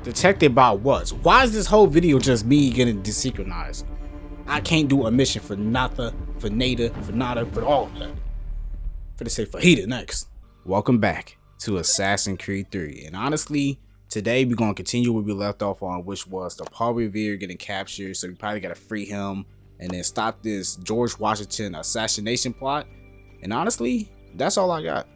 Detected by what? Why is this whole video just me getting desynchronized? I can't do a mission for Nata, for Nada, for Nada, for all of that. For the say for Hita next. Welcome back to Assassin's Creed 3. And honestly, today we're gonna continue where we left off on, which was the Paul Revere getting captured. So we probably gotta free him and then stop this George Washington assassination plot. And honestly, that's all I got.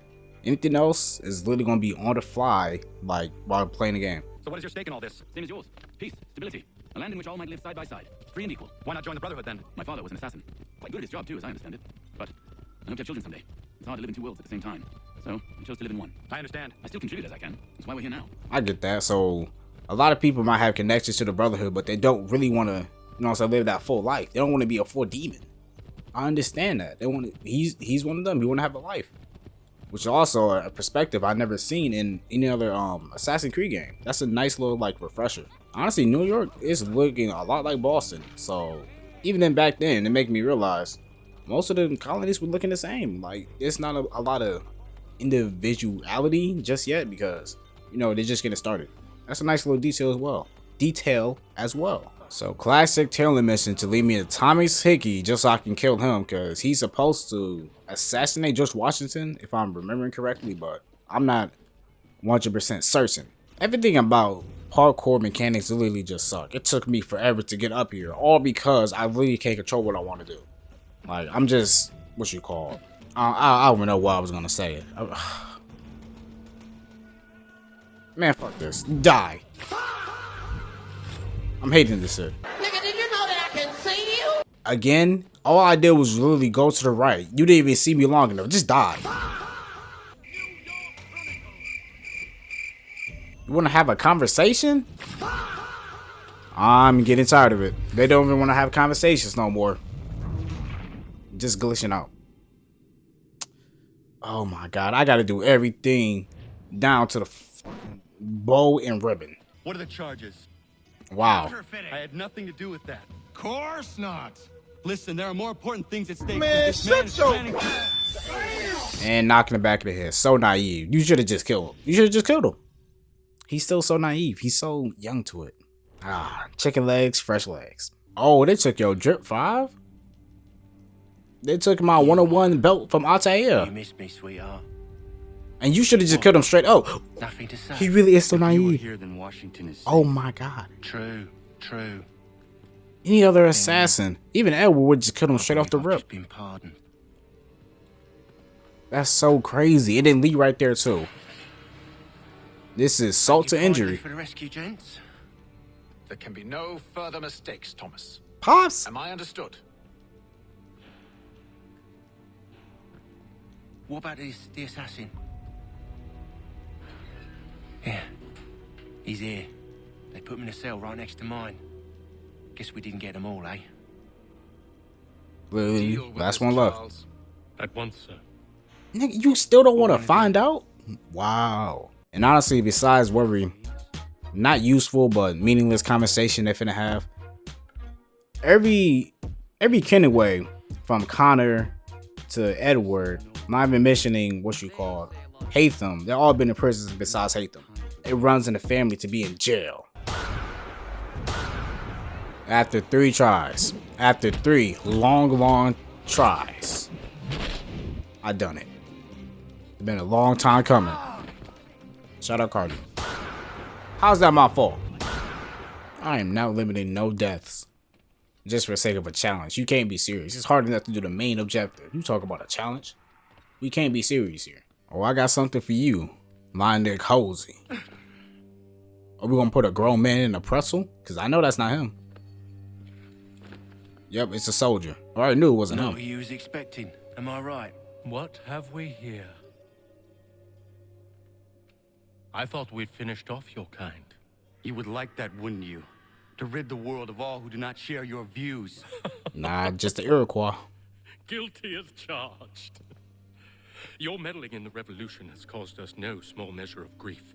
Anything else is literally gonna be on the fly, like while playing the game. So what is your stake in all this? Same as yours. Peace, stability, a land in which all might live side by side, free and equal. Why not join the Brotherhood then? My father was an assassin. Quite good at his job too, as I understand it. But I hope to have children someday. It's hard to live in two worlds at the same time. So I chose to live in one. I understand. I still contribute as I can. That's why we're here now. I get that. So a lot of people might have connections to the Brotherhood, but they don't really want to, live that full life. They don't want to be a full demon. I understand that. They want to. He's one of them. He want to have a life, which is also a perspective I've never seen in any other Assassin's Creed game. That's a nice little refresher. Honestly, New York is looking a lot like Boston. So even then back then, it made me realize most of the colonies were looking the same. Like it's not a lot of individuality just yet because they're just getting started. That's a nice little detail as well. So classic Taylor mission to leave me a Thomas Hickey just so I can kill him because he's supposed to assassinate George Washington if I'm remembering correctly, but I'm not 100% certain. Everything about parkour mechanics literally just suck. It took me forever to get up here, all because I really can't control what I want to do. Like I'm just I don't even know what I was gonna say. Man, fuck this. Die. I'm hating this shit. Nigga, did you know that I can see you? Again, all I did was literally go to the right. You didn't even see me long enough. Just die. You want to have a conversation? I'm getting tired of it. They don't even want to have conversations no more. Just glitching out. Oh my god, I gotta do everything down to the bow and ribbon. What are the charges? Wow. I had nothing to do with that. Course not. Listen, there are more important things at stake. Man, shut your... And knocking the back of the head. So naive. You should have just killed him. He's still so naive. He's so young to it. Chicken legs, fresh legs. Oh, they took your drip 5? They took my 101 belt from Altair. You missed me, sweetheart. And you should have just killed him straight. Oh, Nothing to say. he really is so naive. Here than Washington is. Oh my god. True. Any other assassin, even Edward, would just kill him straight off the rip. Been pardoned. That's so crazy. It didn't lead right there too. This is salt to injury. For the rescue, gents. There can be no further mistakes, Thomas. Pops. Am I understood? What about the assassin? Yeah, he's here. They put him in a cell right next to mine. Guess we didn't get them all, eh? Really? Last one left. At once, sir. Nigga, you still don't want to find out? Wow. And honestly, besides worry, not useful but meaningless conversation they're finna have. Every Kenway from Connor to Edward, not even mentioning Haytham, they've all been in prison besides Haytham. It runs in the family to be in jail. After 3 tries. After 3 long tries. I done it. It's been a long time coming. Shout out Cardi. How's that my fault? I am not limiting no deaths. Just for the sake of a challenge. You can't be serious. It's hard enough to do the main objective. You talk about a challenge? We can't be serious here. Oh, I got something for you. Mind Dick Hosey. Are we gonna put a grown man in a pretzel? Because I know that's not him. Yep, it's a soldier. I already knew it wasn't Not him. what you was expecting. Am I right? What have we here? I thought we'd finished off your kind. You would like that, wouldn't you? To rid the world of all who do not share your views. Nah, just the Iroquois. Guilty as charged. Your meddling in the revolution has caused us no small measure of grief.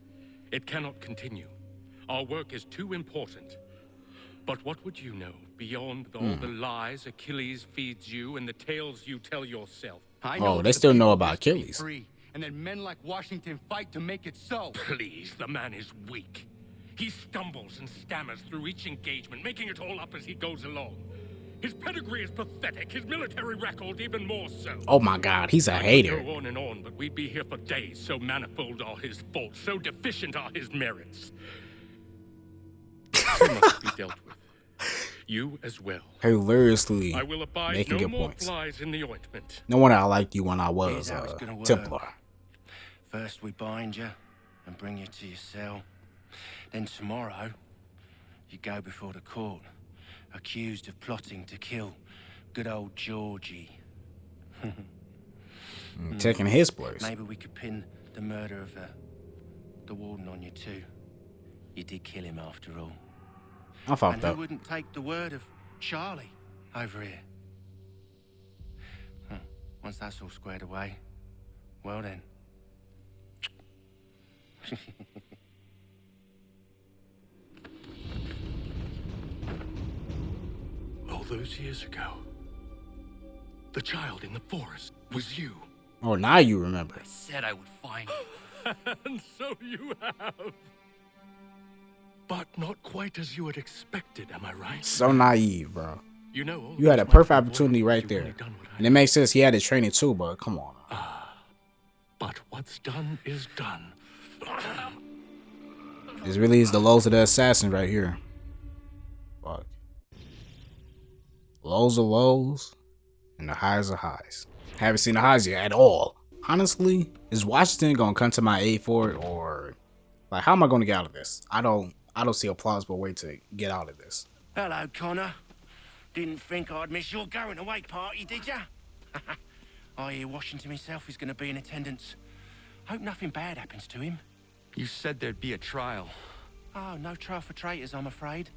It cannot continue. Our work is too important. But what would you know beyond all the lies Achilles feeds you and the tales you tell yourself? I Oh, that they the still know people about must be Achilles. free, and that men like Washington fight to make it so. Please, the man is weak. He stumbles and stammers through each engagement, making it all up as he goes along. His pedigree is pathetic, his military record even more so. Oh my God, he's a hater. I could go on and on, but we'd be here for days. So manifold are his faults, so deficient are his merits. He must be dealt with. You as well. Hilariously I will abide making no good more points. flies in the ointment. No wonder I liked you when I was Here's how it's gonna work. Templar. First we bind you and bring you to your cell. Then tomorrow, you go before the court, accused of plotting to kill good old Georgie. Taking his place. Maybe we could pin the murder of the warden on you too. You did kill him after all. I fucked And who up. wouldn't take the word of Charlie over here? Once that's all squared away, well then. All those years ago, the child in the forest was you. Oh, now you remember. Said I would find you. And so you have. But not quite as you had expected, am I right? So naive, bro. You know, all You had a those perfect mighty opportunity warriors, right you've there. only done what I And it makes sense he had his training too, but come on. But what's done is done. This really is the lows of the assassin right here. Fuck. Lows are lows, and the highs are highs. Haven't seen the highs yet at all. Honestly, is Washington gonna come to my aid for it, or like how am I gonna get out of this? I don't see a plausible way to get out of this. Hello, Connor. Didn't think I'd miss your going away party, did ya? I hear Washington himself is going to be in attendance. Hope nothing bad happens to him. You said there'd be a trial. Oh, no trial for traitors, I'm afraid.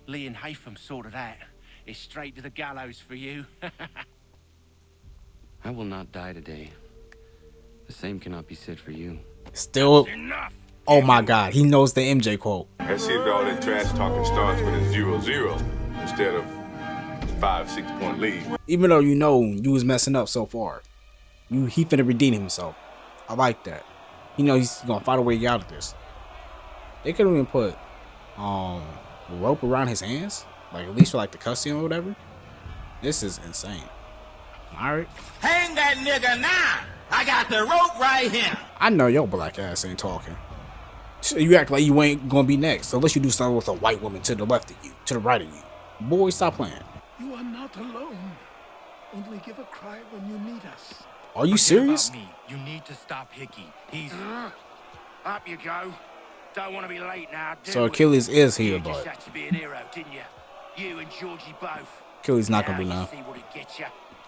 Lee and Haytham sorted that. It's straight to the gallows for you. I will not die today. The same cannot be said for you. Still, Enough! oh my God, he knows the MJ quote. And see if all that trash talking starts with a 0-0 instead of 5-6 point lead. Even though you know you was messing up so far, he finna redeem himself. I like that. He knows he's gonna find a way out of this. They could even put a rope around his hands, like at least for like the cussing or whatever. This is insane. All right. Hang that nigga now. I got the rope right here. I know your black ass ain't talking. So you act like you ain't gonna be next unless you do something with a white woman to the left of you, to the right of you. Boy, stop playing. You are not alone. Only give a cry when you need us. Are you serious? Forget about me. You need to stop Hickey. He's... Up you go. Don't want to be late now, do So we? Achilles is here, You just but had to be an hero, didn't you? You and Georgie both. Achilles not gonna be Now you enough. see what it gets you.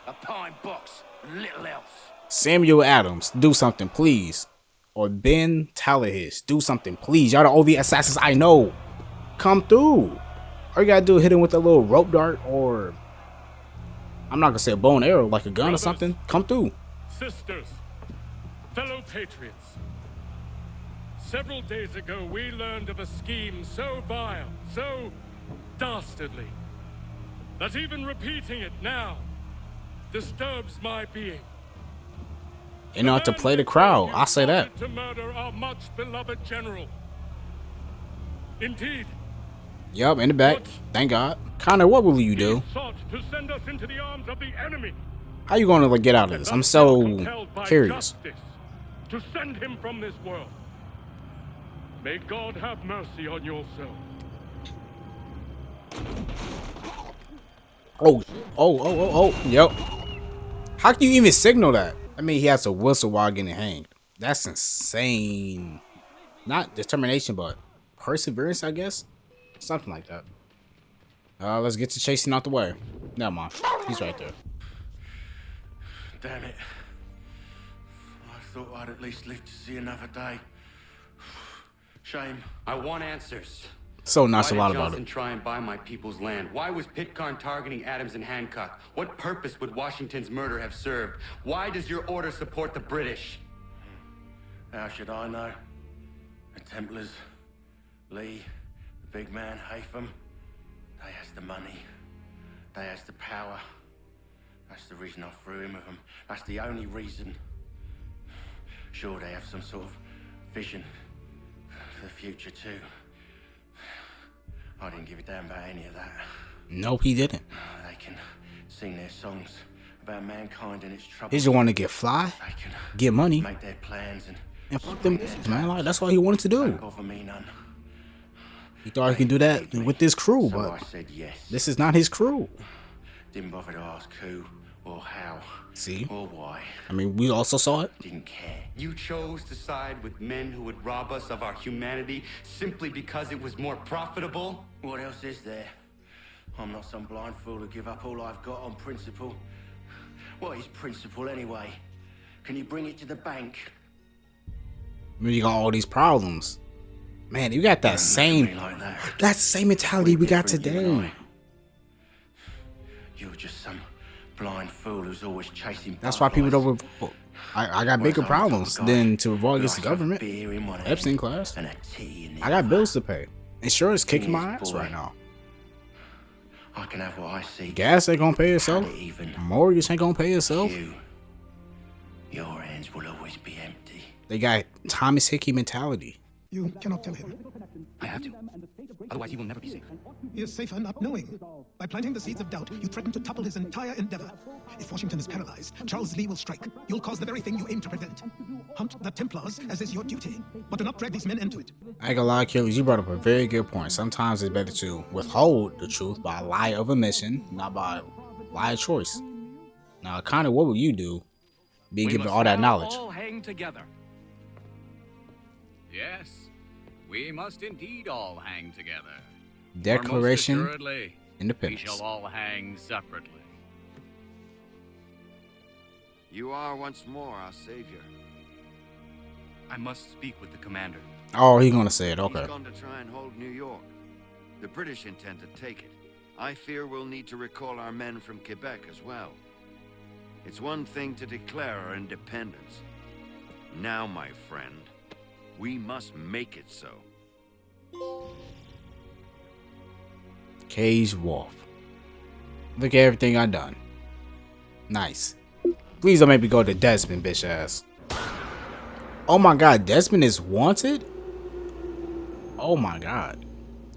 A pine box, little else. Samuel Adams, do something, please. Or Ben Talahis, do something, please. Y'all the only assassins I know. Come through. All you gotta do is hit him with a little rope dart, or I'm not gonna say a bow and arrow, like a gun or something. Come through. Sisters, fellow patriots. Several days ago, we learned of a scheme so vile, so dastardly, that even repeating it now disturbs my being. And not to play the crowd, I say that. To murder our much beloved general. Indeed. Yup, in the back. Thank God. Connor, what will you do? He sought to send us into the arms of the enemy. How you gonna like, get out of this? I'm so curious. To send him from this world. May God have mercy on your soul. Oh, yep. How can you even signal that? I mean, he has to whistle while getting hanged. That's insane. Not determination, but perseverance, I guess. Something like that. Let's get to chasing out the way. Never mind. He's right there. Damn it. I thought I'd at least live to see another day. Shame. I want answers. So nonchalant Why did about Johnson it. try and buy my people's land? Why was Pitcairn targeting Adams and Hancock? What purpose would Washington's murder have served? Why does your order support the British? How should I know? The Templars, Lee, the big man, Haytham, they has the money. They has the power. That's the reason I threw in with them. That's the only reason. Sure, they have some sort of vision for the future too. I didn't give a damn about any of that. Nope, he didn't. They can sing their songs about mankind and its trouble. He just wanted to get fly, get money, make their plans and fuck them bitches, man. Like, that's all he wanted to do. Don't bother me none. He thought he could do that with this crew, So but I said yes. this is not his crew. Didn't bother to ask who or how. See? Or why. I mean, we also saw it. Didn't care. You chose to side with men who would rob us of our humanity simply because it was more profitable? What else is there? I'm not some blind fool to give up all I've got on principle. What is principle anyway? Can you bring it to the bank? I mean, you got all these problems. Man, you got that same, that's the same mentality we got today. You're just some blind fool who's always chasing. That's why people don't revolt. I got bigger problems than to revolt against the government. Epstein class. I got bills to pay. Insurance kicking my ass right now. I can have what I see. Gas ain't gonna pay itself. Mortgage ain't gonna pay itself. Your hands will always be empty. They got Thomas Hickey mentality. You cannot tell him. I have to. Otherwise, he will never be safe. He is safer not knowing. By planting the seeds of doubt, you threaten to topple his entire endeavor. If Washington is paralyzed, Charles Lee will strike. You'll cause the very thing you aim to prevent. Hunt the Templars, as is your duty, but do not drag these men into it. I ain't gonna lie, Achilles, you brought up a very good point. Sometimes it's better to withhold the truth by lie of omission, not by lie of choice. Now, kind of what would you do, being given all that knowledge? All hang together. Yes, we must indeed all hang together. Declaration, Or most assuredly, Independence. we shall all hang separately. You are once more our savior. I must speak with the commander. Oh, he's gonna say it. Okay. He's gone to try and hold New York. The British intend to take it. I fear we'll need to recall our men from Quebec as well. It's one thing to declare our independence. Now, my friend, we must make it so. Cage Wolf. Look at everything I done. Nice. Please don't make me go to Desmond, bitch ass. Oh my god, Desmond is wanted? Oh my god.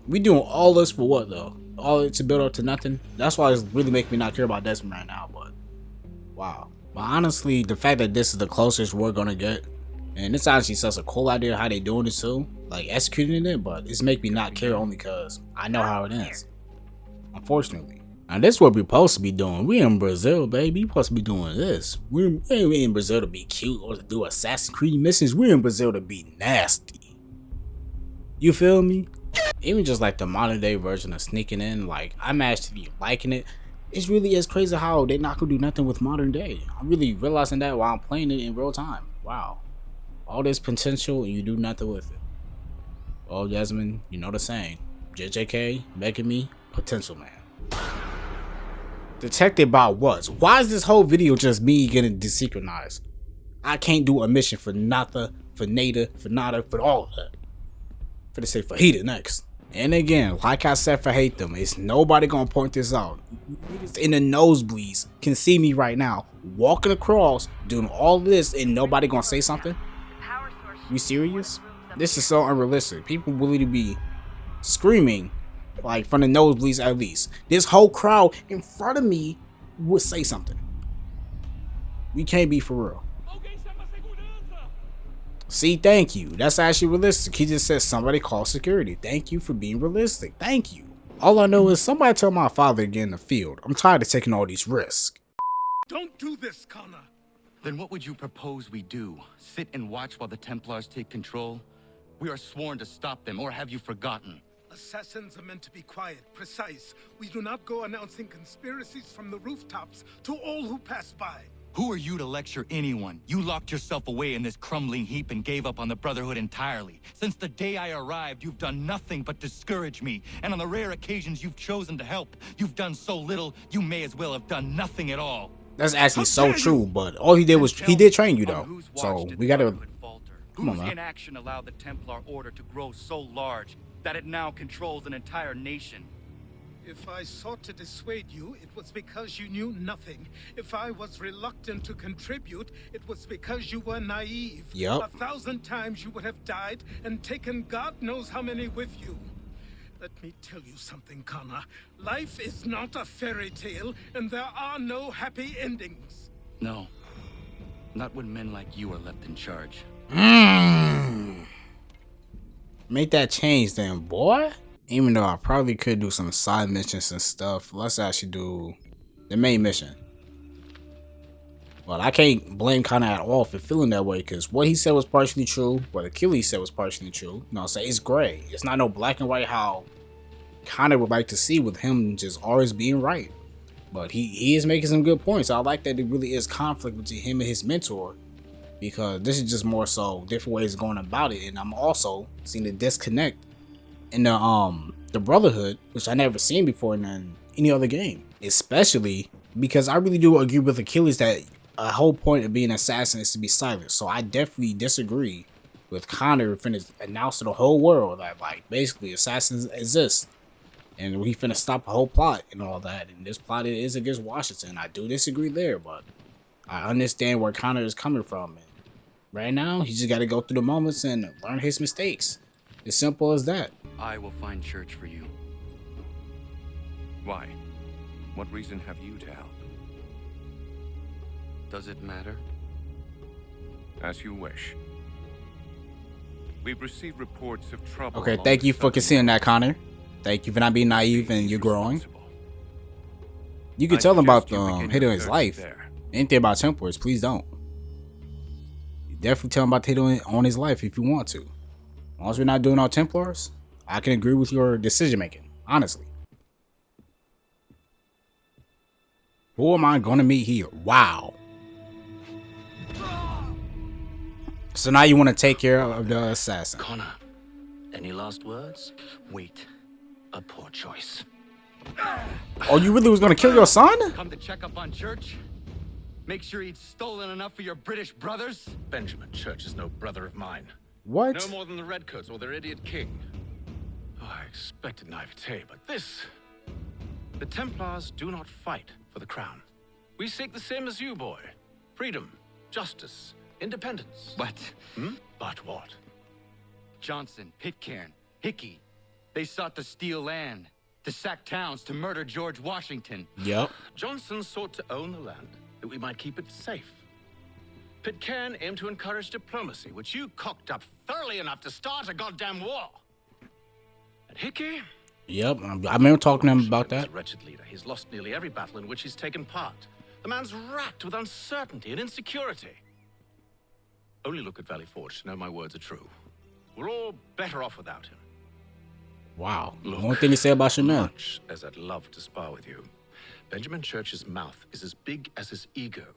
We doing all this for what though? All to build up to nothing? That's why it's really making me not care about Desmond right now, but wow. But honestly, the fact that this is the closest we're gonna get, and it's honestly such a cool idea how they doing this too, like executing it, but it's making me not care only because I know how it ends. Unfortunately. Now this is what we're supposed to be doing. We in Brazil, baby. We're supposed to be doing this. We ain't in Brazil to be cute or to do Assassin's Creed missions. We're in Brazil to be nasty. You feel me? Even just like the modern day version of sneaking in, like I'm actually liking it. It's really as crazy how they not gonna do nothing with modern day. I'm really realizing that while I'm playing it in real time. Wow. All this potential and you do nothing with it. Oh, Desmond, you know the saying. JJK, making me potential man. Detected by what? Why is this whole video just me getting desynchronized? I can't do a mission for Nata, for Nada, for Nada, for all of that. For the say for Hita next. And again, like I said for Haytham, it's nobody gonna point this out. In the nosebleeds can see me right now, walking across, doing all this, and nobody gonna say something? You serious? This is so unrealistic. People will really be screaming, like from the nosebleeds at least. This whole crowd in front of me would say something. We can't be for real. See, thank you. That's actually realistic. He just said somebody call security. Thank you for being realistic. Thank you. All I know is somebody tell my father to get in the field. I'm tired of taking all these risks. Don't do this, Connor. Then what would you propose we do? Sit and watch while the Templars take control? We are sworn to stop them, or have you forgotten? Assassins are meant to be quiet, precise. We do not go announcing conspiracies from the rooftops to all who pass by. Who are you to lecture anyone? You locked yourself away in this crumbling heap and gave up on the Brotherhood entirely. Since the day I arrived, you've done nothing but discourage me. And on the rare occasions you've chosen to help, you've done so little, you may as well have done nothing at all. That's actually so true, but all he did was, he did train you though. So we gotta, come on, man. Whose inaction allowed the Templar Order to grow so large that it now controls an entire nation? If I sought to dissuade you, it was because you knew nothing. If I was reluctant to contribute, it was because you were naive. Yep. 1,000 times you would have died and taken God knows how many with you. Let me tell you something, Connor. Life is not a fairy tale, and there are no happy endings. No. Not when men like you are left in charge. Make that change then, boy. Even though I probably could do some side missions and stuff, let's actually do the main mission. But I can't blame Connor at all for feeling that way, because what he said was partially true, what Achilles said was partially true. You know what I'm saying? It's gray. It's not no black and white how Connor would like to see, with him just always being right. But he is making some good points. I like that there really is conflict between him and his mentor, because this is just more so different ways of going about it. And I'm also seeing the disconnect in the Brotherhood, which I never seen before in any other game. Especially because I really do agree with Achilles that a whole point of being an assassin is to be silent. So I definitely disagree with Connor finna announce to the whole world that, like, basically assassins exist, and we finna stop a whole plot and all that. And this plot is against Washington. I do disagree there, but I understand where Connor is coming from. And right now, he just got to go through the moments and learn his mistakes. As simple as that. I will find church for you. Why? What reason have you to help? Does it matter? As you wish. We've received reports of trouble. Okay, thank you for considering that, Connor. Thank you for not being naive, and you're growing. You can tell him about hitting his life. Anything about Templars, please don't. You definitely tell him about hitting on his life if you want to. As long as we're not doing all Templars, I can agree with your decision making, honestly. Who am I gonna meet here? Wow. So now you want to take care of the assassin. Connor, any last words? Wait. A poor choice. Oh, you really was gonna kill your son? Come to check up on Church? Make sure he'd stolen enough for your British brothers? Benjamin Church is no brother of mine. What? No more than the Redcoats or their idiot king. Oh, I expected naivete, but this... The Templars do not fight for the crown. We seek the same as you, boy. Freedom, justice, independence. But... But what? Johnson, Pitcairn, Hickey. They sought to steal land, to sack towns, to murder George Washington. Yep. Johnson sought to own the land, that we might keep it safe. Pitcairn aimed to encourage diplomacy, which you cocked up thoroughly enough to start a goddamn war. And Hickey? Yep, I remember talking to him about that. He's a wretched leader. He's lost nearly every battle in which he's taken part. The man's racked with uncertainty and insecurity. Only look at Valley Forge to know my words are true. We're all better off without him. Wow. Look, one thing to say about your man. Much as I'd love to spar with you, Benjamin Church's mouth is as big as his ego.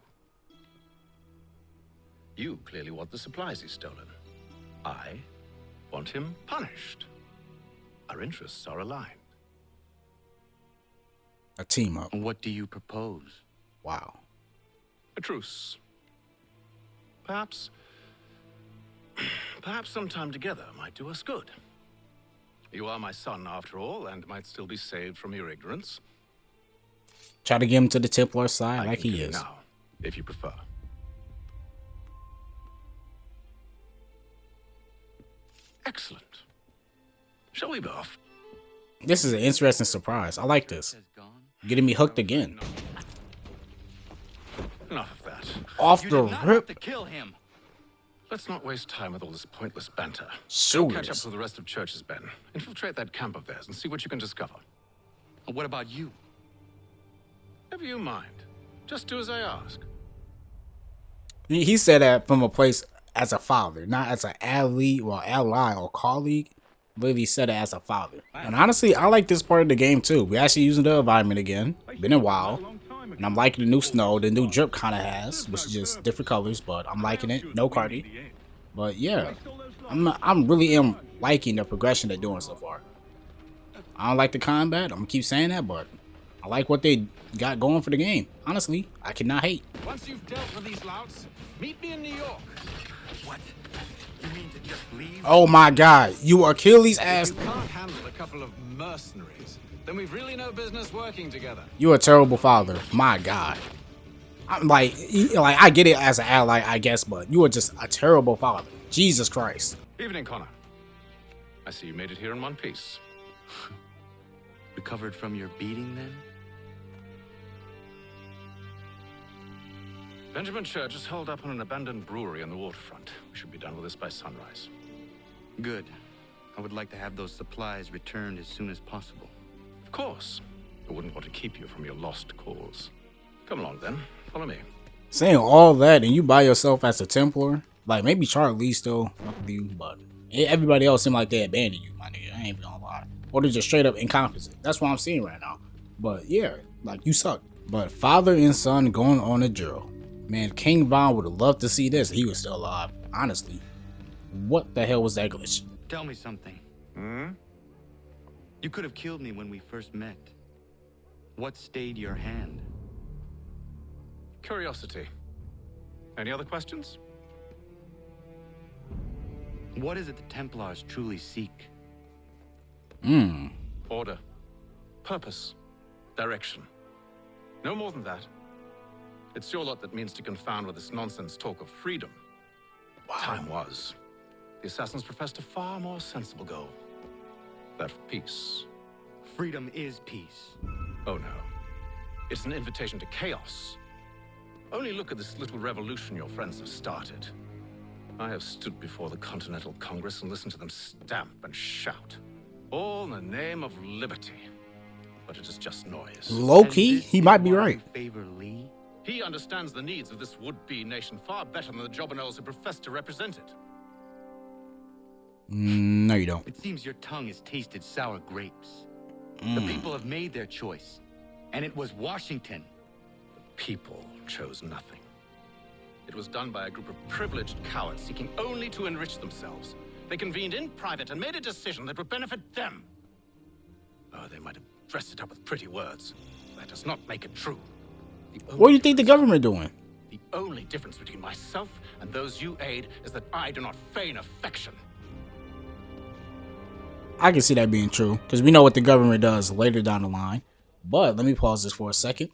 You clearly want the supplies he's stolen. I want him punished. Our interests are aligned. A team up. What do you propose? Wow. A truce. Perhaps some time together might do us good. You are my son, after all, and might still be saved from your ignorance. Try to get him to the Templar side like he kill you is. now, if you prefer. Excellent. Shall we be off? This is an interesting surprise. I like this. Getting me hooked again. Enough of that. Off the rip. To kill him. Let's not waste time with all this pointless banter. So Go catch up with the rest of Church's men. Infiltrate that camp of theirs and see what you can discover. And what about you? Never you mind. Just do as I ask. He said that from a place as a father, not as an ally or colleague. But he said it as a father. And honestly, I like this part of the game too. We're actually using the environment again. Been a while. And I'm liking the new snow. The new drip kind of has, which is just different colors, but I'm liking it. No Cardi. But yeah, I'm really liking the progression they're doing so far. I don't like the combat. I'm gonna keep saying that, but I like what they got going for the game. Honestly, I cannot hate. Once you've dealt with these louts, meet me in New York. What? You mean to just leave? Oh my God, you Achilles ass. If you can't handle a couple of mercenaries, then we've really no business working together. You a terrible father. My God. I'm like I get it as an ally, I guess, but you are just a terrible father. Jesus Christ. Evening, Connor. I see you made it here in one piece. Recovered from your beating, then? Benjamin Church is holed up on an abandoned brewery on the waterfront. We should be done with this by sunrise. Good. I would like to have those supplies returned as soon as possible. Of course. I wouldn't want to keep you from your lost cause. Come along, then. Follow me. Saying all that and you by yourself as a Templar, like maybe Charles Lee still fuck with you, but everybody else seem like they abandoned you, my nigga. I ain't even gonna lie. Or they're just straight up incompetent. That's what I'm seeing right now. But yeah, like you suck. But father and son going on a drill. Man, King Von would have loved to see this. He was still alive. Honestly, what the hell was that glitch? Tell me something. You could have killed me when we first met. What stayed your hand? Curiosity. Any other questions? What is it the Templars truly seek? Order. Purpose. Direction. No more than that. It's your lot that means to confound with this nonsense talk of freedom. Time was. The assassins professed a far more sensible goal. That of peace. Freedom is peace. Oh no. It's an invitation to chaos. Only look at this little revolution your friends have started. I have stood before the Continental Congress and listened to them stamp and shout. All in the name of liberty. But it is just noise. Low-key, he might be right. Favor Lee? He understands the needs of this would-be nation far better than the jobberknolls who profess to represent it. No, you don't. It seems your tongue has tasted sour grapes. The people have made their choice, and it was Washington. The people chose nothing. It was done by a group of privileged cowards seeking only to enrich themselves. They convened in private and made a decision that would benefit them. Oh, they might have dressed it up with pretty words. That does not make it true. What do you think the government doing? The only difference between myself and those you aid is that I do not feign affection. I can see that being true, because we know what the government does later down the line. But let me pause this for a second.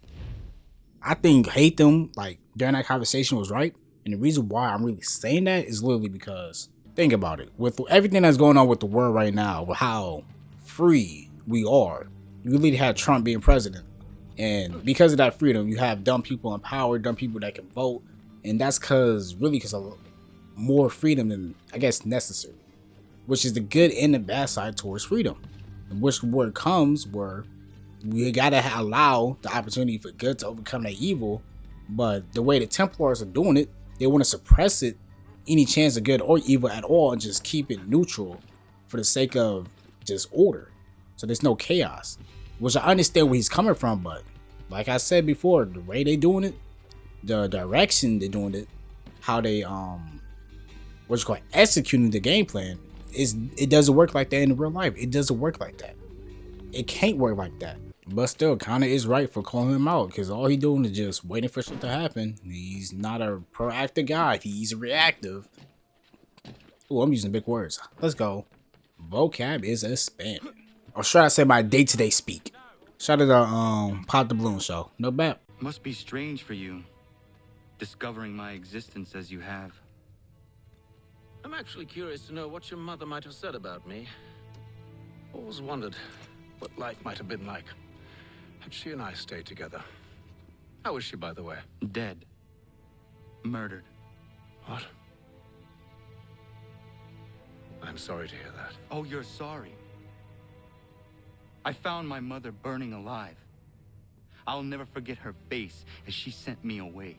I think Haytham, like, during that conversation was right. And the reason why I'm really saying that is literally because, think about it. With everything that's going on with the world right now, with how free we are, you really had Trump being president. And because of that freedom, you have dumb people in power, dumb people that can vote. And that's because of more freedom than, I guess, necessary. Which is the good and the bad side towards freedom. And which word comes where we gotta allow the opportunity for good to overcome that evil. But the way the Templars are doing it, they want to suppress it, any chance of good or evil at all, and just keep it neutral for the sake of just order. So there's no chaos. Which I understand where he's coming from, but like I said before, the way they doing it, the direction they're doing it, how they executing the game plan, it doesn't work like that in real life. It doesn't work like that. It can't work like that. But still, kind of is right for calling him out, because all he doing is just waiting for shit to happen. He's not a proactive guy. He's reactive. Oh, I'm using big words. Let's go. Vocab is expanding. Or should I say my day-to-day speak? Shout out to Pop the Balloon Show. No bad. Must be strange for you, discovering my existence as you have. I'm actually curious to know what your mother might have said about me. Always wondered what life might have been like had she and I stayed together. How is she, by the way? Dead. Murdered. What? I'm sorry to hear that. Oh, you're sorry. I found my mother burning alive. I'll never forget her face as she sent me away.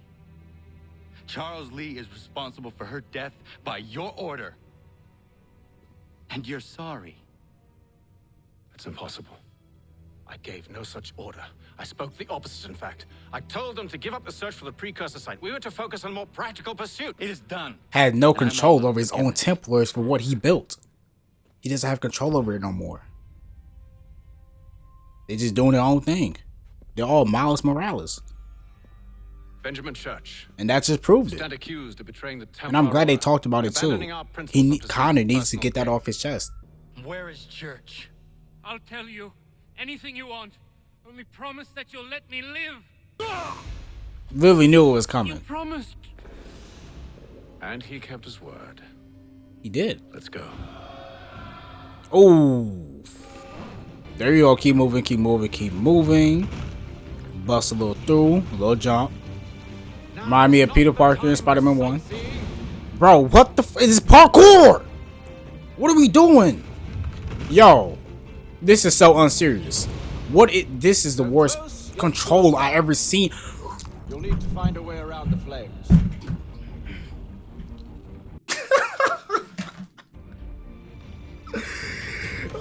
Charles Lee is responsible for her death by your order. And you're sorry. It's impossible. I gave no such order. I spoke the opposite, in fact. I told them to give up the search for the precursor site. We were to focus on more practical pursuit. It is done. Had no control over his own Templars for what he built. He doesn't have control over it no more. They're just doing their own thing. They're all Miles Morales. Benjamin Church. And that just proved it. Stand accused of betraying the Templar. And I'm glad they talked about it too. Connor needs to get that off his chest. Where is Church? I'll tell you anything you want. Only promise that you'll let me live. Lily knew it was coming. You promised. And he kept his word. He did. Let's go. Oh. There you go. Keep moving, keep moving, keep moving. Bust a little through, a little jump. Remind me of Peter Parker in Spider-Man 1. Bro, what the f is this parkour? What are we doing? Yo, this is so unserious. This is the worst control I ever seen. You'll need to find a way around the flames.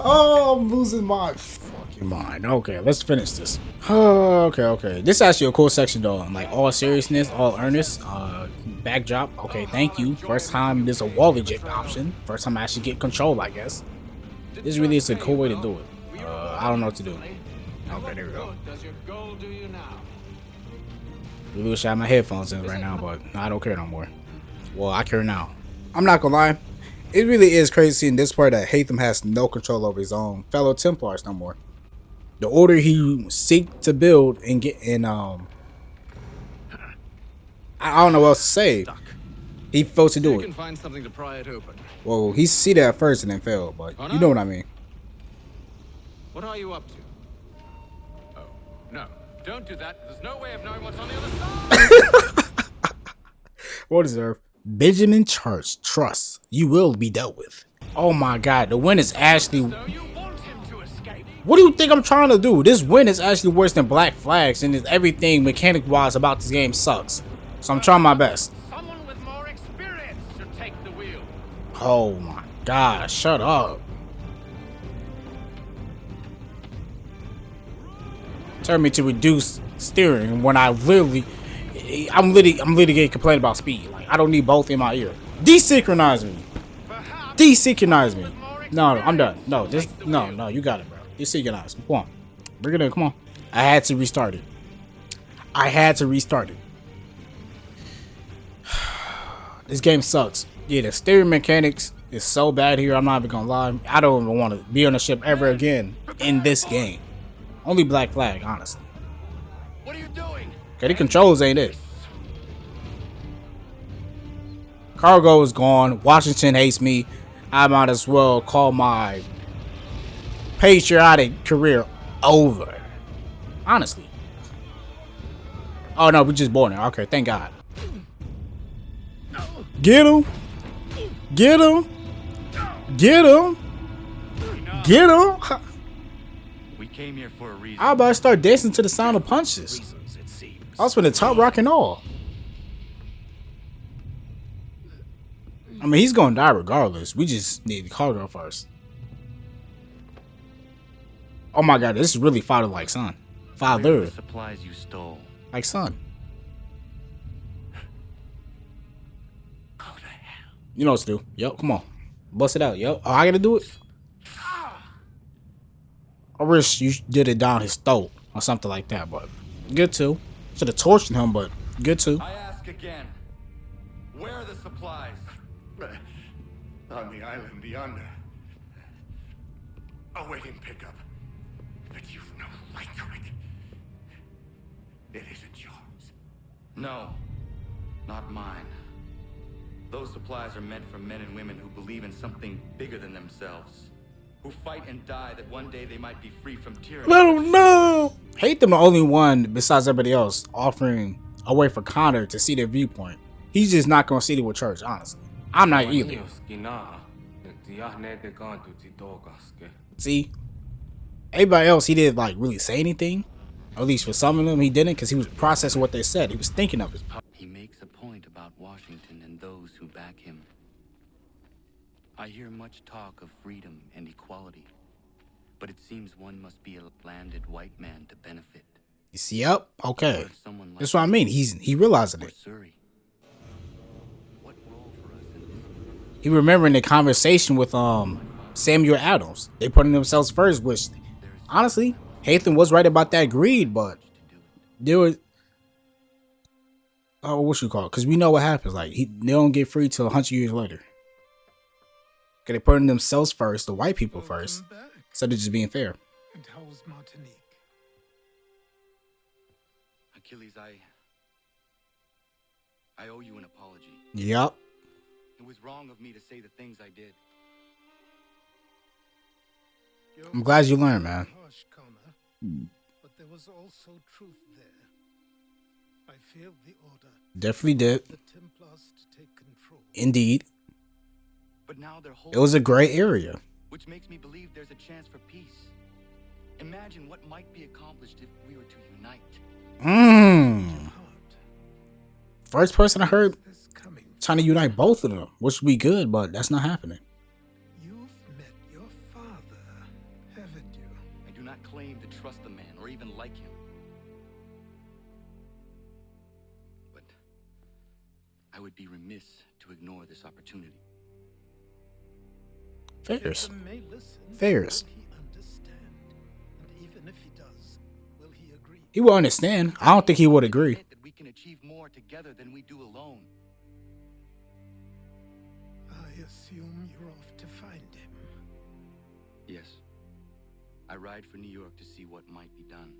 Oh, I'm losing my fucking mind. Okay, let's finish this. Okay. This is actually a cool section though. Like all seriousness, all earnest. Backdrop. Okay, thank you. First time there's a wall eject option. First time I actually get control, I guess. This really is a cool way to do it. I don't know what to do. Okay, there we go. Really wish I had my headphones in right now, but I don't care no more. Well, I care now. I'm not gonna lie. It really is crazy seeing this part that Haytham has no control over his own fellow Templars no more. The order he seek to build and get in, I don't know what else to say. He failed to do it. Can find something to pry it open. Well, he see that at first and then failed, but you know what I mean. What are you up to? Oh, no. Don't do that. There's no way of knowing what's on the other side. What is there? Benjamin Church, trust. You will be dealt with. Oh my god, the win is actually... What do you think I'm trying to do? This win is actually worse than Black Flags, and everything mechanic-wise about this game sucks. So I'm trying my best. Someone with more experience should take the wheel. Oh my god, shut up. Turn me to reduce steering when I'm literally getting complained about speed. Like I don't need both in my ear. Desynchronize me. Desynchronize me. No, I'm done. No, no, you got it, bro. Desynchronize. Come on. Bring it in, come on. I had to restart it. This game sucks. Yeah, the steering mechanics is so bad here, I'm not even gonna lie. I don't even want to be on a ship ever again in this game. Only Black Flag, honestly. What are you doing? Okay, the controls ain't it. Cargo is gone. Washington hates me. I might as well call my patriotic career over. Honestly. Oh no, we just boarding. Okay, thank God. Get him. Get him. Get him. Get him. We came here for a reason. I about to start dancing to the sound of punches. I was finna top rock and all. I mean, he's gonna die regardless. We just need cargo first. Oh my god, this is really father like son. Father. The supplies you stole. Like son. You know what to do. Yep, come on. Bust it out. Yep. Oh, I gotta do it? I wish you did it down his throat or something like that, but good too. Should have tortured him, but good too. I ask again. Where are the supplies? On the island beyond. Awaiting pickup. But you've no right to it. It isn't yours. No. Not mine. Those supplies are meant for men and women who believe in something bigger than themselves. Who fight and die that one day they might be free from tyranny. I don't know. Haytham the only one besides everybody else offering a way for Connor to see their viewpoint. He's just not gonna see it with church, honestly. I'm not either. See? Everybody else, he didn't like really say anything. Or at least for some of them, he didn't because he was processing what they said. He was thinking of it. He makes a point about Washington and those who back him. I hear much talk of freedom and equality, but it seems one must be a landed white man to benefit. You see, yep, okay. That's what I mean. He realizing it. He remembering the conversation with Samuel Adams. They putting themselves first, which honestly, Haytham was right about that greed, but there was what you call it? Because we know what happens. Like they don't get free till 100 years later. Okay, they putting themselves first, the white people first, instead of just being fair. And how's Martinique? Achilles, I owe you an apology. Yep. It was wrong of me to say the things I did. I'm glad you learned, man. But there was also truth there. I failed the order. Definitely did. The Templars to take control. Indeed. But now they're It was a gray area. Which makes me believe there's a chance for peace. Imagine what might be accomplished if we were to unite. First person I heard trying to unite both of them, which would be good, but that's not happening. You've met your father, haven't you? I do not claim to trust the man or even like him. But I would be remiss to ignore this opportunity. Fairs. May listen. Fairs. Will he understand? And even if he does, will he agree? He will understand. I don't think he would agree. That we can achieve more together than we do alone. I assume you're off to find him. Yes. I ride for New York to see what might be done.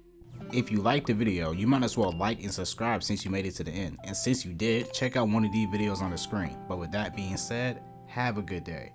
If you liked the video, you might as well like and subscribe since you made it to the end. And since you did, check out one of these videos on the screen. But with that being said, have a good day.